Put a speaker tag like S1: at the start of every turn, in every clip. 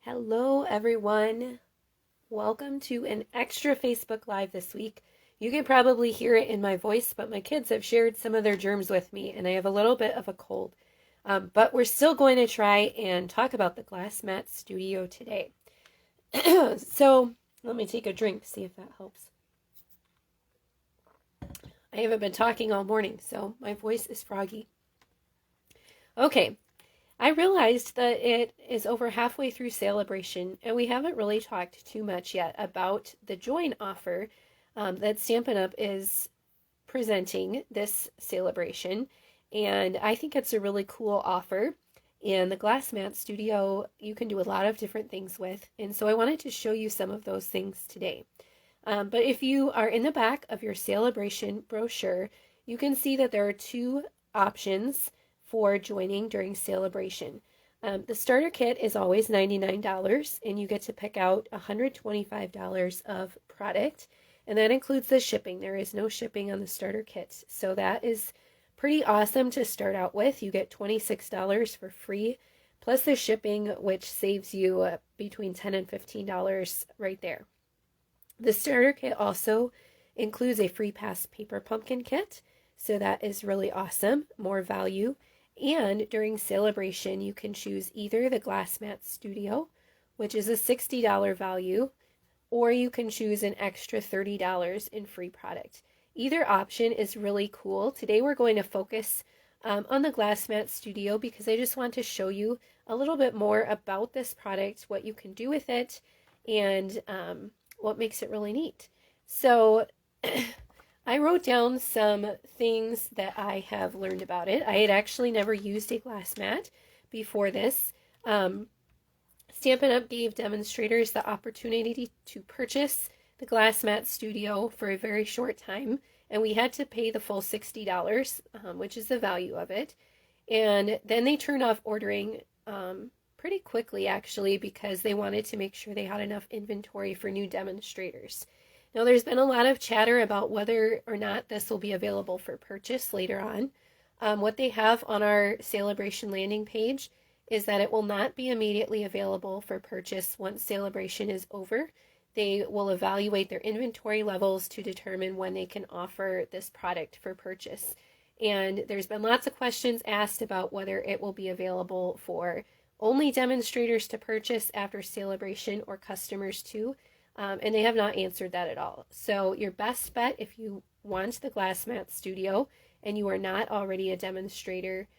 S1: Hello, everyone. Welcome to an extra Facebook Live this week. You can probably hear it in my voice, but my kids have shared some of their germs with me, and I have a little bit of a cold. But we're still going to try and talk about the Glass Mat Studio today. So let me take a drink, see if that helps. I haven't been talking all morning, so my voice is froggy. Okay. I realized that it is over halfway through Celebration, and we haven't really talked too much yet about the join offer that Stampin' Up! Is presenting this celebration. And I think it's a really cool offer. And the Glass Mat Studio, you can do a lot of different things with. And so I wanted to show you some of those things today. But if you are in the back of your Celebration brochure, you can see that there are two options for joining during Celebration. The starter kit is always $99, and you get to pick out $125 of product, and that includes the shipping. There is no shipping on the starter kit, so that is pretty awesome to start out with. You get $26 for free, plus the shipping, which saves you between $10 and $15 right there. The starter kit also includes a free pass paper pumpkin kit, so that is really awesome, more value. And during Celebration, you can choose either the Glass Mat Studio, which is a $60 value, or you can choose an extra $30 in free product. Either option is really cool. Today we're going to focus on the Glass Mat Studio because I just want to show you a little bit more about this product, what you can do with it, and what makes it really neat. So I wrote down some things that I have learned about it. I had actually never used a glass mat before this. Stampin' Up! Gave demonstrators the opportunity to purchase the Glass Mat Studio for a very short time, and we had to pay the full $60, which is the value of it. And then they turned off ordering pretty quickly, actually, because they wanted to make sure they had enough inventory for new demonstrators. Now, there's been a lot of chatter about whether or not this will be available for purchase later on. What they have on our Celebration landing page is that it will not be immediately available for purchase once Celebration is over. They will evaluate their inventory levels to determine when they can offer this product for purchase. And there's been lots of questions asked about whether it will be available for only demonstrators to purchase after Celebration or customers too. And they have not answered that at all. So your best bet if you want the Glass Mat Studio and you are not already a demonstrator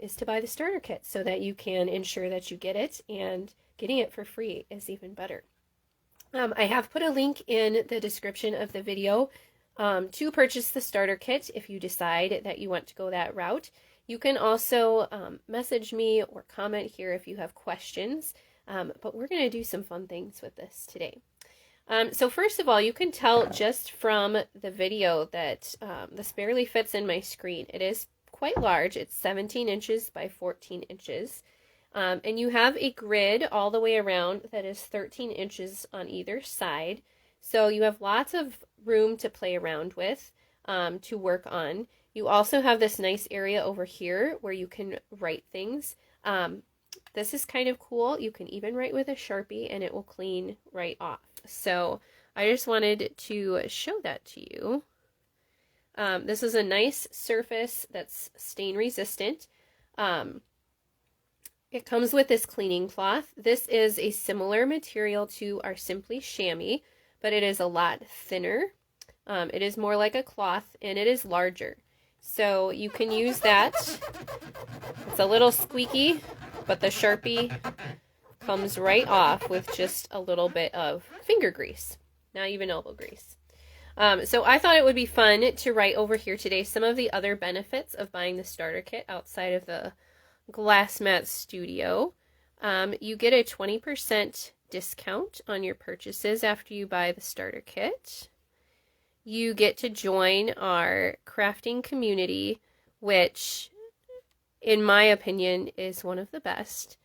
S1: is to buy the starter kit so that you can ensure that you get it, and getting it for free is even better. I have put a link in the description of the video to purchase the starter kit if you decide that you want to go that route. You can also message me or comment here if you have questions, but we're going to do some fun things with this today. So first of all, you can tell just from the video that this barely fits in my screen. It is quite large. It's 17 inches by 14 inches. And you have a grid all the way around that is 13 inches on either side. So you have lots of room to play around with, to work on. You also have this nice area over here where you can write things. This is kind of cool. You can even write with a Sharpie and it will clean right off. So I just wanted to show that to you. This is a nice surface that's stain resistant. It comes with this cleaning cloth. This is a similar material to our Simply Chamois, but it is a lot thinner. It is more like a cloth and it is larger. So you can use that. It's a little squeaky, but the Sharpie comes right off with just a little bit of finger grease, not even elbow grease. So I thought it would be fun to write over here today some of the other benefits of buying the starter kit outside of the Glass Mat Studio. You get a 20% discount on your purchases after you buy the starter kit. You get to join our crafting community, which in my opinion is one of the best.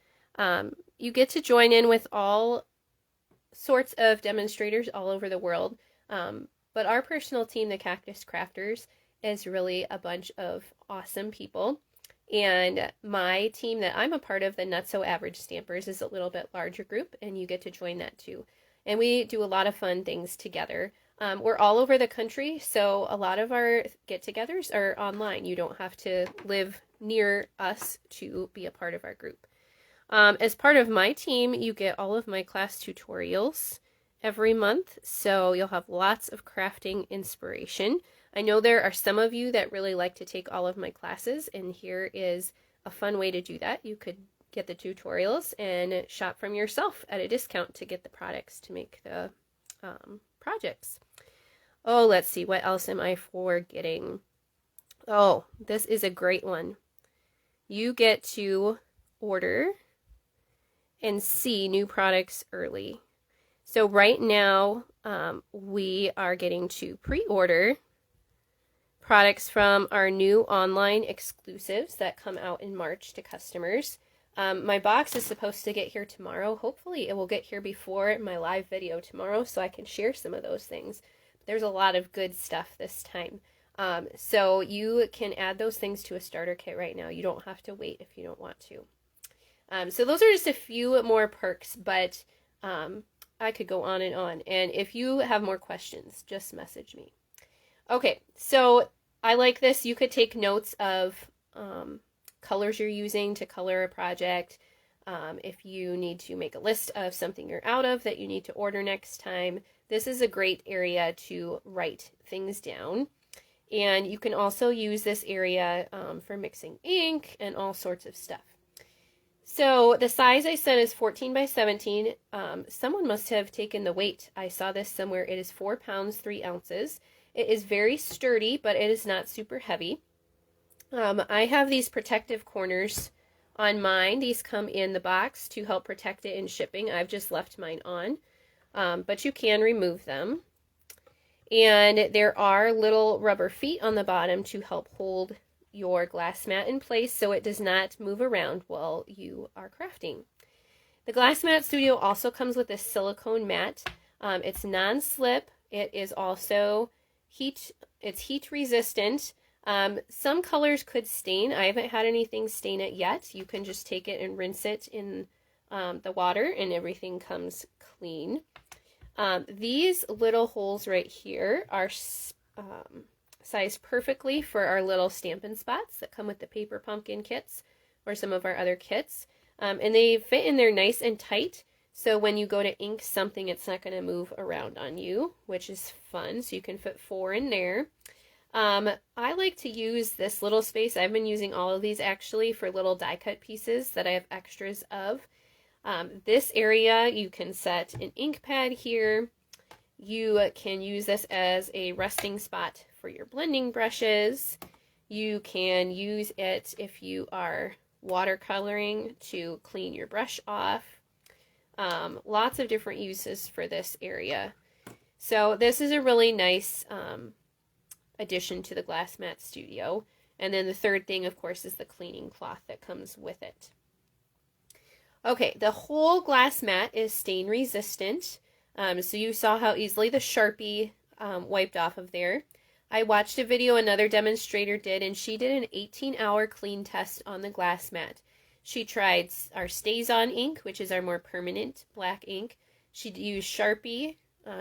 S1: You get to join in with all sorts of demonstrators all over the world, but our personal team, the Cactus Crafters, is really a bunch of awesome people. And my team that I'm a part of, the Not So Average Stampers, is a little bit larger group, and you get to join that too. And we do a lot of fun things together. We're all over the country, so a lot of our get-togethers are online. You don't have to live near us to be a part of our group. As part of my team, you get all of my class tutorials every month, so you'll have lots of crafting inspiration. I know there are some of you that really like to take all of my classes, and here is a fun way to do that. You could get the tutorials and shop from yourself at a discount to get the products to make the projects. Oh, let's see, what else am I forgetting? Oh, this is a great one. You get to order and see new products early. So right now, we are getting to pre-order products from our new online exclusives that come out in March to customers. My box is supposed to get here tomorrow. Hopefully it will get here before my live video tomorrow so I can share some of those things. There's a lot of good stuff this time. So you can add those things to a starter kit right now. You don't have to wait if you don't want to. So those are just a few more perks, but I could go on. And if you have more questions, just message me. Okay, so I like this. You could take notes of colors you're using to color a project. If you need to make a list of something you're out of that you need to order next time, this is a great area to write things down. And you can also use this area for mixing ink and all sorts of stuff. So the size I said is 14 by 17. Someone must have taken the weight. I saw this somewhere. It is 4 pounds, 3 ounces. It is very sturdy, but it is not super heavy. I have these protective corners on mine. These come in the box to help protect it in shipping. I've just left mine on, but you can remove them. And there are little rubber feet on the bottom to help hold your glass mat in place so it does not move around while you are crafting. The Glass Mat Studio also comes with a silicone mat. It's non-slip. It is also heat resistant. Some colors could stain. I haven't had anything stain it yet. You can just take it and rinse it in the water and everything comes clean. These little holes right here are sized perfectly for our little Stampin' Spots that come with the paper pumpkin kits or some of our other kits. And they fit in there nice and tight, so when you go to ink something, it's not going to move around on you, which is fun. So you can fit 4 in there. I like to use this little space. I've been using all of these actually for little die cut pieces that I have extras of. This area, you can set an ink pad here. You can use this as a resting spot for your blending brushes. You can use it if you are watercoloring to clean your brush off. Lots of different uses for this area. So this is a really nice addition to the Glass Mat Studio. And then the third thing, of course, is the cleaning cloth that comes with it. Okay, the whole glass mat is stain resistant. So you saw how easily the Sharpie wiped off of there. I watched a video another demonstrator did, and she did an 18-hour clean test on the glass mat. She tried our Stays-On ink, which is our more permanent black ink. She used Sharpie.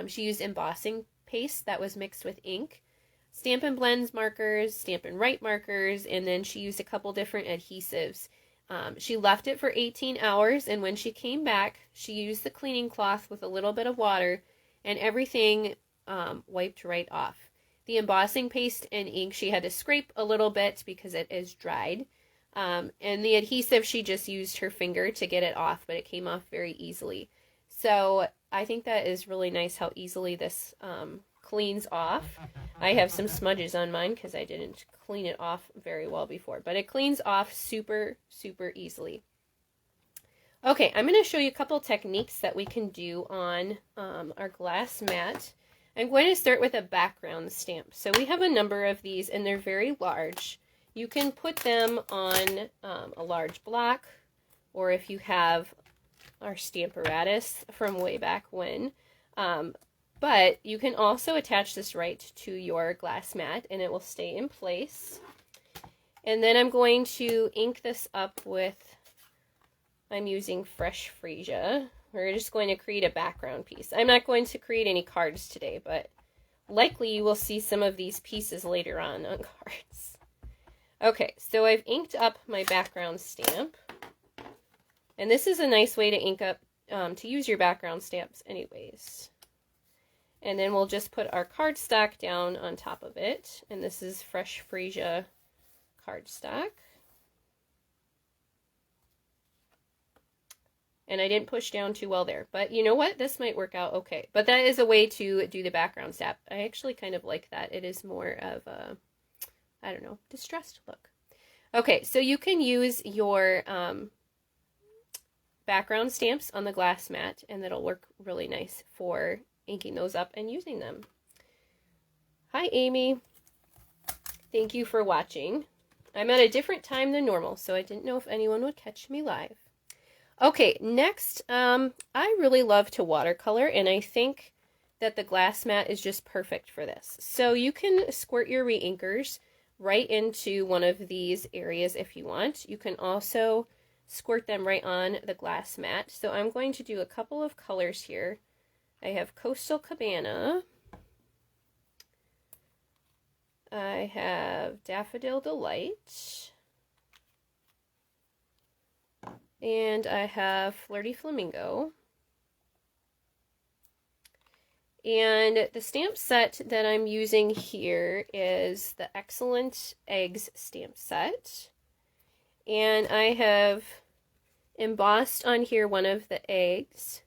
S1: She used embossing paste that was mixed with ink. Stampin' Blends markers, Stampin' Write markers, and then she used a couple different adhesives. She left it for 18 hours, and when she came back, she used the cleaning cloth with a little bit of water, and everything wiped right off. The embossing paste and ink, she had to scrape a little bit because it is dried. And the adhesive, she just used her finger to get it off, but it came off very easily. So I think that is really nice how easily this cleans off. I have some smudges on mine because I didn't clean it off very well before, but it cleans off super, super easily. Okay, I'm going to show you a couple techniques that we can do on our glass mat. I'm going to start with a background stamp. So we have a number of these, and they're very large. You can put them on a large block, or if you have our Stamparatus from way back when. But you can also attach this right to your glass mat, and it will stay in place. And then I'm going to ink this up with, I'm using Fresh Freesia. We're just going to create a background piece. I'm not going to create any cards today, but likely you will see some of these pieces later on cards. Okay, so I've inked up my background stamp. And this is a nice way to ink up, to use your background stamps anyways. And then we'll just put our cardstock down on top of it. And this is Fresh Freesia cardstock. And I didn't push down too well there. But you know what? This might work out okay. But that is a way to do the background stamp. I actually kind of like that. It is more of a, I don't know, distressed look. Okay, so you can use your background stamps on the glass mat, and that'll work really nice for inking those up and using them. Hi, Amy. Thank you for watching. I'm at a different time than normal, so I didn't know if anyone would catch me live. Okay, next, I really love to watercolor, and I think that the glass mat is just perfect for this. So you can squirt your reinkers right into one of these areas if you want. You can also squirt them right on the glass mat. So I'm going to do a couple of colors here. I have Coastal Cabana. I have Daffodil Delight. And I have Flirty Flamingo. And the stamp set that I'm using here is the Excellent Eggs stamp set. And I have embossed on here one of the eggs.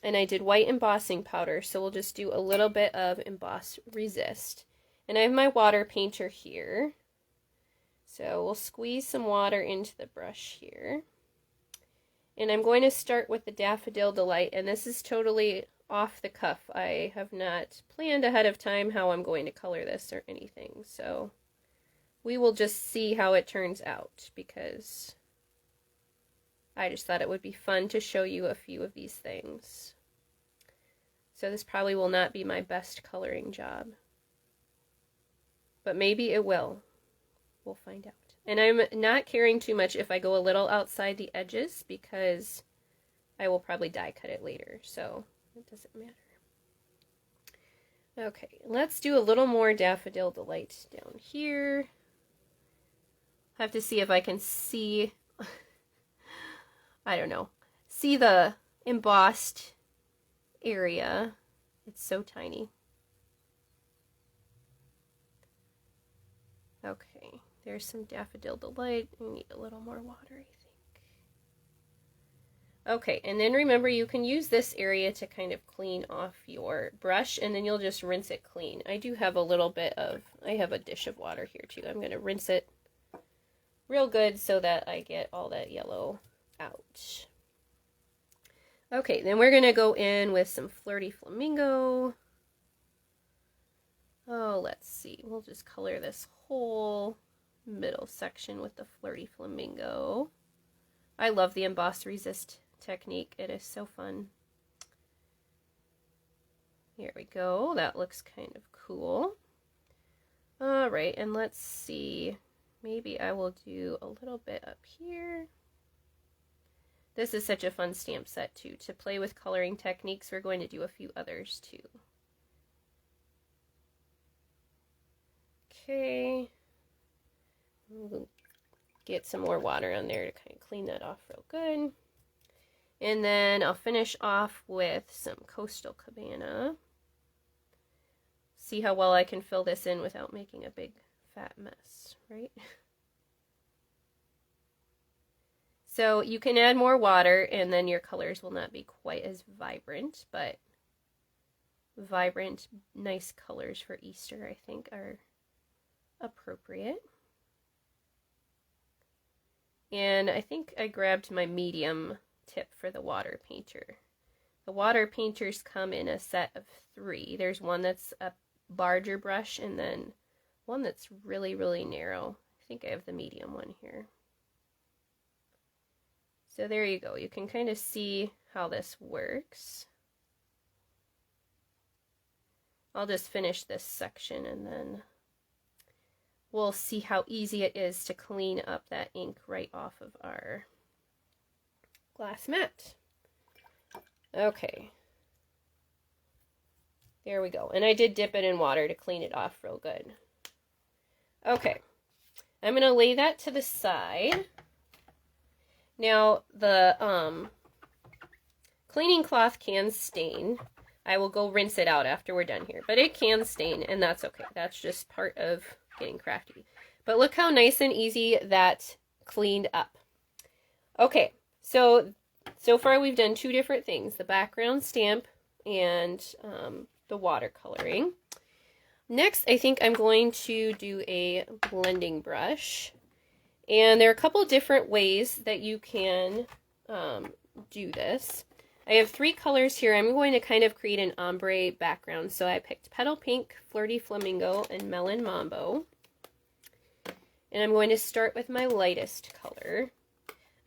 S1: And I did white embossing powder, so we'll just do a little bit of emboss resist. And I have my water painter here. So we'll squeeze some water into the brush here. And I'm going to start with the Daffodil Delight, and this is totally off the cuff. I have not planned ahead of time how I'm going to color this or anything, so we will just see how it turns out, because I just thought it would be fun to show you a few of these things. So this probably will not be my best coloring job, but maybe it will. We'll find out. And I'm not caring too much if I go a little outside the edges, because I will probably die cut it later, so it doesn't matter. Okay, let's do a little more Daffodil Delight down here. I have to see if I can see, I don't know, see the embossed area. It's so tiny. Okay, there's some Daffodil Delight. We need a little more water, I think. Okay, and then remember you can use this area to kind of clean off your brush, and then you'll just rinse it clean. I do have a little bit of, I have a dish of water here too. I'm going to rinse it real good so that I get all that yellow out. Okay, then we're going to go in with some Flirty Flamingo. Oh, let's see. We'll just color this whole middle section with the Flirty Flamingo. I love the emboss resist technique. It is so fun. Here we go. That looks kind of cool. All right, and let's see. Maybe I will do a little bit up here. This is such a fun stamp set too. To play with coloring techniques, we're going to do a few others too. Okay. We'll get some more water on there to kind of clean that off real good. And then I'll finish off with some Coastal Cabana. See how well I can fill this in without making a big fat mess, right? So you can add more water and then your colors will not be quite as vibrant, but vibrant, nice colors for Easter, I think, are appropriate. And I think I grabbed my medium tip for the water painter. The water painters come in a set of 3. There's one that's a larger brush and then one that's really, really narrow. I think I have the medium one here. So there you go. You can kind of see how this works. I'll just finish this section and then we'll see how easy it is to clean up that ink right off of our glass mat. Okay. There we go. And I did dip it in water to clean it off real good. Okay. I'm going to lay that to the side. Now, the cleaning cloth can stain. I will go rinse it out after we're done here. But it can stain, and that's okay. That's just part of getting crafty. But look how nice and easy that cleaned up. Okay, so far we've done two different things. The background stamp and the watercoloring. Next, I think I'm going to do a blending brush. And there are a couple different ways that you can do this. I have three colors here. I'm going to kind of create an ombre background. So I picked Petal Pink, Flirty Flamingo, and Melon Mambo. And I'm going to start with my lightest color.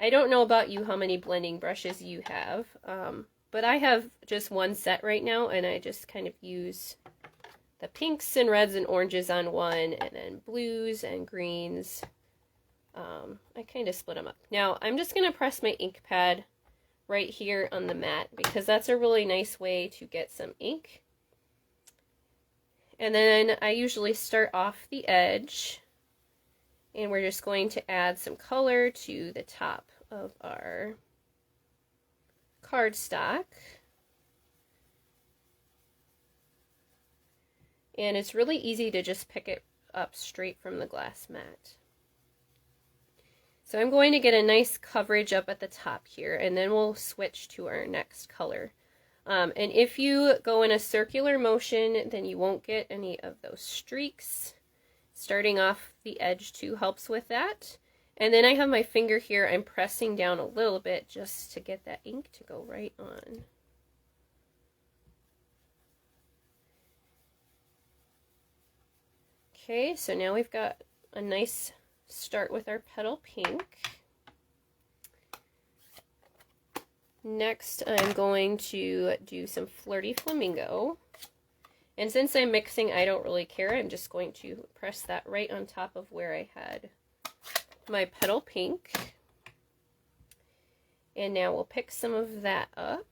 S1: I don't know about you how many blending brushes you have, but I have just one set right now, and I just kind of use the pinks and reds and oranges on one, and then blues and greens. I kind of split them up. Now, I'm just going to press my ink pad right here on the mat, because that's a really nice way to get some ink. And then I usually start off the edge, and we're just going to add some color to the top of our cardstock. And it's really easy to just pick it up straight from the glass mat. So I'm going to get a nice coverage up at the top here, and then we'll switch to our next color. And if you go in a circular motion, then you won't get any of those streaks. Starting off the edge too helps with that. And then I have my finger here. I'm pressing down a little bit just to get that ink to go right on. Okay, so now we've got a nice start with our Petal Pink. Next, I'm going to do some Flirty Flamingo. And since I'm mixing, I don't really care. I'm just going to press that right on top of where I had my Petal Pink. And now we'll pick some of that up.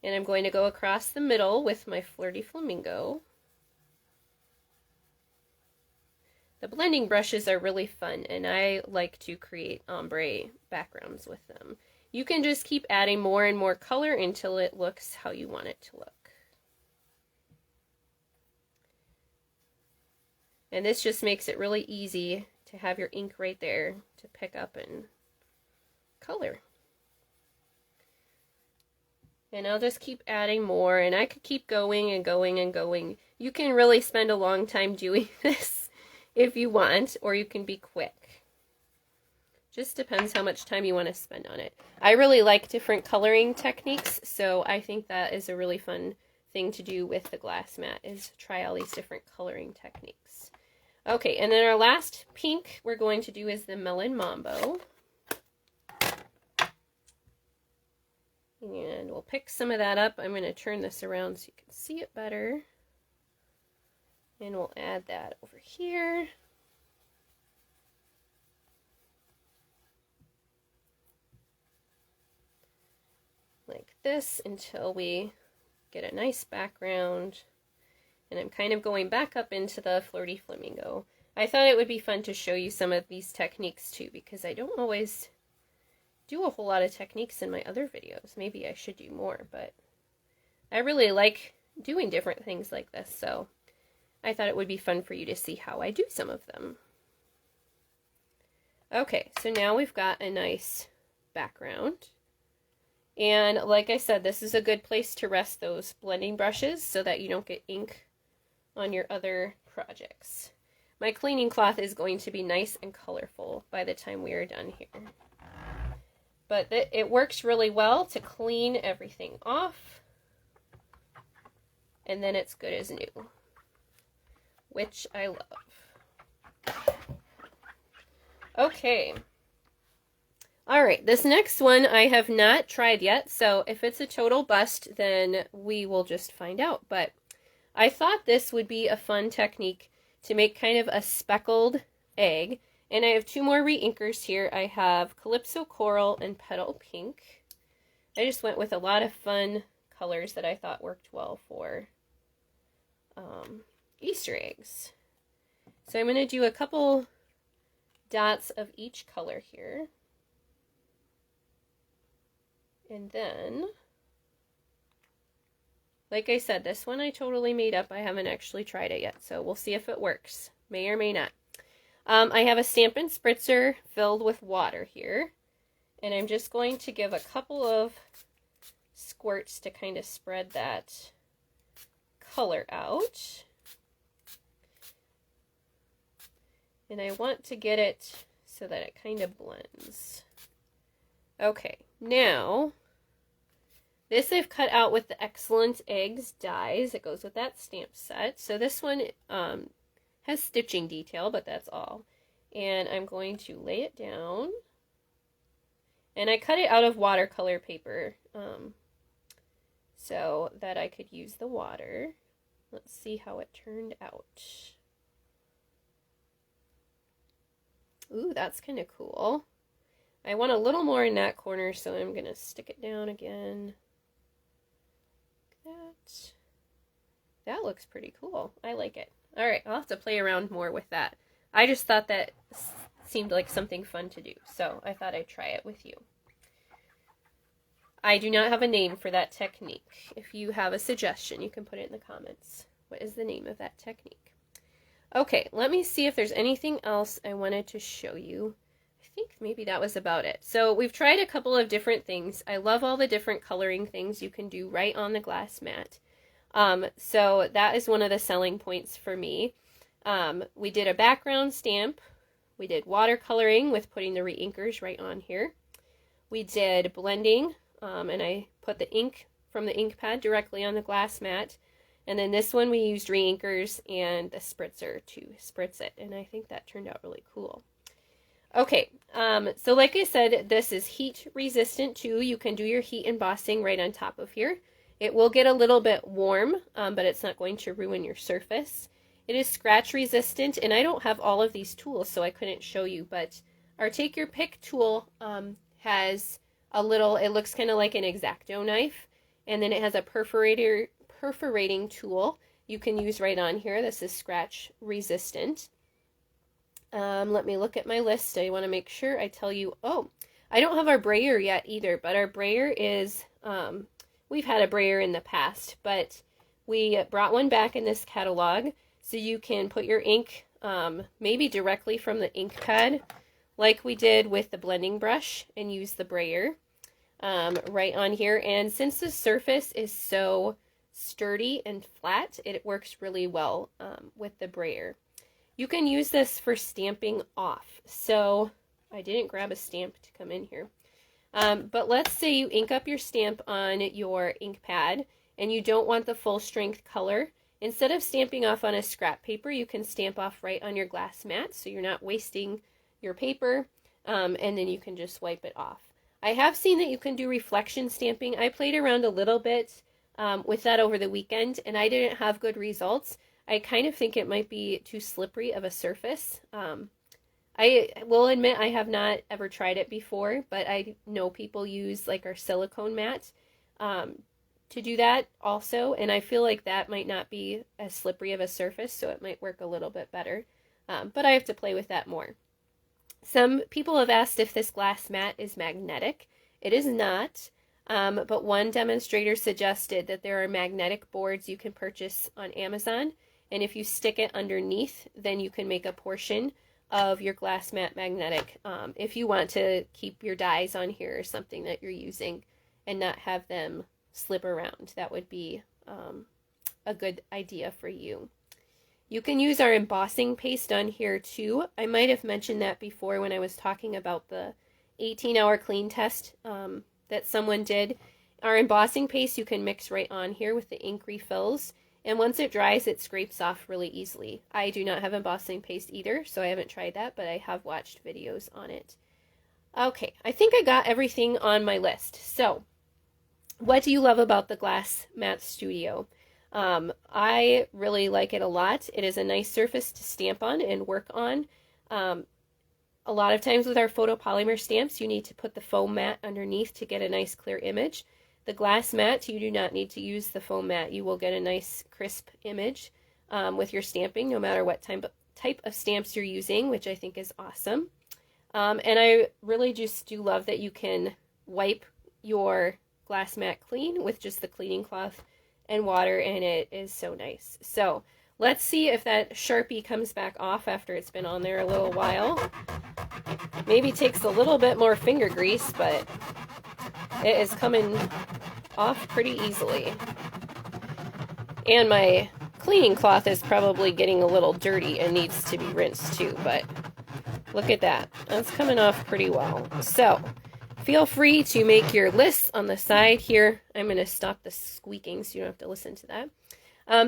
S1: And I'm going to go across the middle with my Flirty Flamingo. The blending brushes are really fun, and I like to create ombre backgrounds with them. You can just keep adding more and more color until it looks how you want it to look. And this just makes it really easy to have your ink right there to pick up and color. And I'll just keep adding more, and I could keep going and going and going. You can really spend a long time doing this if you want, or you can be quick. Just depends how much time you want to spend on it. I really like different coloring techniques, so I think that is a really fun thing to do with the glass mat, is try all these different coloring techniques. Okay, and then our last pink we're going to do is the Melon Mambo. And we'll pick some of that up. I'm going to turn this around so you can see it better. And we'll add that over here. Like this until we get a nice background. And I'm kind of going back up into the Flirty Flamingo. I thought it would be fun to show you some of these techniques too, because I don't always do a whole lot of techniques in my other videos. Maybe I should do more, but I really like doing different things like this, so I thought it would be fun for you to see how I do some of them. Okay, so now we've got a nice background. And like I said, this is a good place to rest those blending brushes so that you don't get ink on your other projects. My cleaning cloth is going to be nice and colorful by the time we are done here. But it works really well to clean everything off. And then it's good as new, which I love. Okay. Alright, this next one I have not tried yet, so if it's a total bust, then we will just find out. But I thought this would be a fun technique to make kind of a speckled egg. And I have two more reinkers here. I have Calypso Coral and Petal Pink. I just went with a lot of fun colors that I thought worked well for Easter eggs. So I'm going to do a couple dots of each color here. And then, like I said, this one I totally made up. I haven't actually tried it yet, so we'll see if it works. May or may not. I have a Stampin' Spritzer filled with water here. And I'm just going to give a couple of squirts to kind of spread that color out. And I want to get it so that it kind of blends. Okay, now, this I've cut out with the Excellent Eggs dies. It goes with that stamp set. So this one has stitching detail, but that's all. And I'm going to lay it down. And I cut it out of watercolor paper so that I could use the water. Let's see how it turned out. Ooh, that's kind of cool. I want a little more in that corner, so I'm going to stick it down again. That looks pretty cool. I like it. All right, I'll have to play around more with that. I just thought that seemed like something fun to do, so I thought I'd try it with you. I do not have a name for that technique. If you have a suggestion, you can put it in the comments. What is the name of that technique? Okay, let me see if there's anything else I wanted to show you. I think maybe that was about it. So we've tried a couple of different things. I love all the different coloring things you can do right on the glass mat. So that is one of the selling points for me. We did a background stamp. We did watercoloring with putting the reinkers right on here. We did blending, and I put the ink from the ink pad directly on the glass mat. And then this one we used reinkers and the spritzer to spritz it, and I think that turned out really cool. Okay, so like I said, this is heat resistant too. You can do your heat embossing right on top of here. It will get a little bit warm, but it's not going to ruin your surface. It is scratch resistant, and I don't have all of these tools, so I couldn't show you, but our Take Your Pick tool has a little, it looks kind of like an X-Acto knife, and then it has a perforating tool you can use right on here. This is scratch resistant. Let me look at my list. I want to make sure I tell you, oh, I don't have our brayer yet either, but our brayer is, we've had a brayer in the past, but we brought one back in this catalog, so you can put your ink maybe directly from the ink pad, like we did with the blending brush, and use the brayer right on here. And since the surface is so sturdy and flat, it works really well with the brayer. You can use this for stamping off. So I didn't grab a stamp to come in here. But let's say you ink up your stamp on your ink pad and you don't want the full strength color. Instead of stamping off on a scrap paper, you can stamp off right on your glass mat, so you're not wasting your paper, and then you can just wipe it off. I have seen that you can do reflection stamping. I played around a little bit with that over the weekend, and I didn't have good results. I kind of think it might be too slippery of a surface. I will admit I have not ever tried it before, but I know people use like our silicone mat to do that also, and I feel like that might not be as slippery of a surface, so it might work a little bit better. But I have to play with that more. Some people have asked if this glass mat is magnetic. It is not, but one demonstrator suggested that there are magnetic boards you can purchase on Amazon, and if you stick it underneath, then you can make a portion of your glass mat magnetic if you want to keep your dies on here or something that you're using and not have them slip around. That would be a good idea for you. You can use our embossing paste on here too. I might have mentioned that before when I was talking about the 18-hour clean test that someone did. Our embossing paste you can mix right on here with the ink refills, and once it dries it scrapes off really easily. I do not have embossing paste either, so I haven't tried that, but I have watched videos on it. Okay, I think I got everything on my list. So, what do you love about the Glass Mat Studio? I really like it a lot. It is a nice surface to stamp on and work on. A lot of times with our photopolymer stamps, you need to put the foam mat underneath to get a nice clear image. The glass mat, you do not need to use the foam mat. You will get a nice crisp image with your stamping, no matter what type of stamps you're using, which I think is awesome. And I really just do love that you can wipe your glass mat clean with just the cleaning cloth and water, and it is so nice. So let's see if that Sharpie comes back off after it's been on there a little while. Maybe takes a little bit more finger grease, but it is coming off pretty easily. And my cleaning cloth is probably getting a little dirty and needs to be rinsed too, but look at that. That's coming off pretty well. So feel free to make your lists on the side here. I'm going to stop the squeaking so you don't have to listen to that.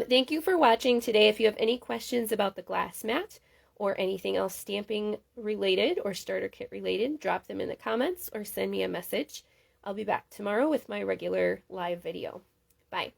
S1: Thank you for watching today. If you have any questions about the glass mat or anything else stamping related or starter kit related, drop them in the comments or send me a message. I'll be back tomorrow with my regular live video. Bye.